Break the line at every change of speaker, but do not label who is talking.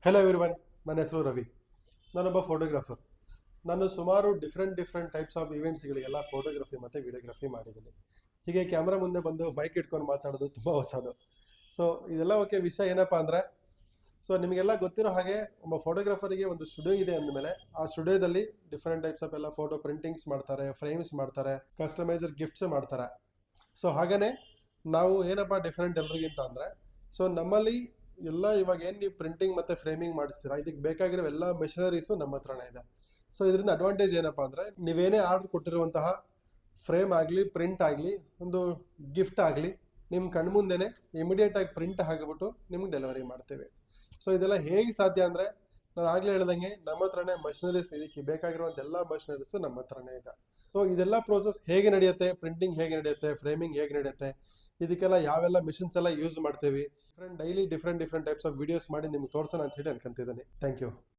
Hello everyone, ನನ್ನ ಹೆಸರು ರವಿ. ನಾನೊಬ್ಬ ಫೋಟೋಗ್ರಾಫರ್. ನಾನು ಸುಮಾರು ಡಿಫ್ರೆಂಟ್ ಟೈಪ್ಸ್ ಆಫ್ ಇವೆಂಟ್ಸ್ಗಳಿಗೆಲ್ಲ ಫೋಟೋಗ್ರಫಿ ಮತ್ತು ವಿಡಿಯೋಗ್ರಫಿ ಮಾಡಿದ್ದೀನಿ. ಹೀಗೆ ಕ್ಯಾಮ್ರಾ ಮುಂದೆ ಬಂದು ಮೈಕ್ ಇಟ್ಕೊಂಡು ಮಾತಾಡೋದು ತುಂಬ ಹೊಸದು. ಸೊ ಇದೆಲ್ಲ ಓಕೆ. ವಿಷಯ ಏನಪ್ಪ ಅಂದರೆ, ನಿಮಗೆಲ್ಲ ಗೊತ್ತಿರೋ ಹಾಗೆ ಒಬ್ಬ ಫೋಟೋಗ್ರಾಫರಿಗೆ ಒಂದು ಸ್ಟುಡಿಯೋ ಇದೆ ಅಂದಮೇಲೆ ಆ ಸ್ಟುಡಿಯೋದಲ್ಲಿ ಡಿಫ್ರೆಂಟ್ ಟೈಪ್ಸ್ ಆಫ್ ಎಲ್ಲ ಫೋಟೋ ಪ್ರಿಂಟಿಂಗ್ಸ್ ಮಾಡ್ತಾರೆ, ಫ್ರೇಮ್ಸ್ ಮಾಡ್ತಾರೆ, ಕಸ್ಟಮೈಸರ್ ಗಿಫ್ಟ್ಸ್ ಮಾಡ್ತಾರೆ. ಸೊ ಹಾಗೇ ನಾವು ಏನಪ್ಪ ಡಿಫ್ರೆಂಟ್ ಎಲ್ರಿಗಿಂತ ಅಂದರೆ, ನಮ್ಮಲ್ಲಿ ಎಲ್ಲ ಇವಾಗ ಏನು ನೀವು ಪ್ರಿಂಟಿಂಗ್ ಮತ್ತು ಫ್ರೇಮಿಂಗ್ ಮಾಡಿಸ್ತೀರಾ, ಇದಕ್ಕೆ ಬೇಕಾಗಿರೋ ಎಲ್ಲ ಮೆಷಿನರೀಸು ನಮ್ಮ ಹತ್ರನೇ ಇದೆ. ಸೊ ಇದರಿಂದ ಅಡ್ವಾಂಟೇಜ್ ಏನಪ್ಪ ಅಂದರೆ, ನೀವೇನೇ ಆರ್ಡರ್ ಕೊಟ್ಟಿರುವಂತಹ ಫ್ರೇಮ್ ಆಗಲಿ, ಪ್ರಿಂಟ್ ಆಗಲಿ, ಒಂದು ಗಿಫ್ಟ್ ಆಗಲಿ, ನಿಮ್ಮ ಕಣ್ಮುಂದೆನೇ ಇಮಿಡಿಯೇಟಾಗಿ ಪ್ರಿಂಟ್ ಆಗಿಬಿಟ್ಟು ನಿಮ್ಗೆ ಡೆಲಿವರಿ ಮಾಡ್ತೇವೆ. ಸೊ ಇದೆಲ್ಲ ಹೇಗೆ ಸಾಧ್ಯ ಅಂದರೆ, ನಾನು ಆಗಲೇ ಹೇಳ್ದಂಗೆ ನಮ್ಮ ಹತ್ರನೇ ಮಷಿನರೀಸ್, ಇದಕ್ಕೆ ಬೇಕಾಗಿರುವಂಥ ಎಲ್ಲ ಮಷಿನರೀಸು ನಮ್ಮ ಹತ್ರನೇ ಇದೆ. ಸೊ ಇದೆಲ್ಲ ಪ್ರೋಸೆಸ್ ಹೇಗೆ ನಡೆಯುತ್ತೆ, ಪ್ರಿಂಟಿಂಗ್ ಹೇಗೆ ನಡೆಯುತ್ತೆ, ಫ್ರೇಮಿಂಗ್ ಹೇಗೆ ನಡೆಯುತ್ತೆ, ಇದಕ್ಕೆಲ್ಲ ಯಾವೆಲ್ಲ ಮಿಷನ್ಸ್ ಎಲ್ಲ ಯೂಸ್ ಮಾಡ್ತೀವಿ, ಡಿಫ್ರೆಂಟ್ ಟೈಪ್ಸ್ ಆಫ್ ವಿಡಿಯೋಸ್ ಮಾಡಿ ನಿಮ್ಗೆ ತೋರಿಸೋಣ ಅಂತ ಹೇಳಿ ಅನ್ಕೊಂತಿದ್ದೀನಿ. Thank you.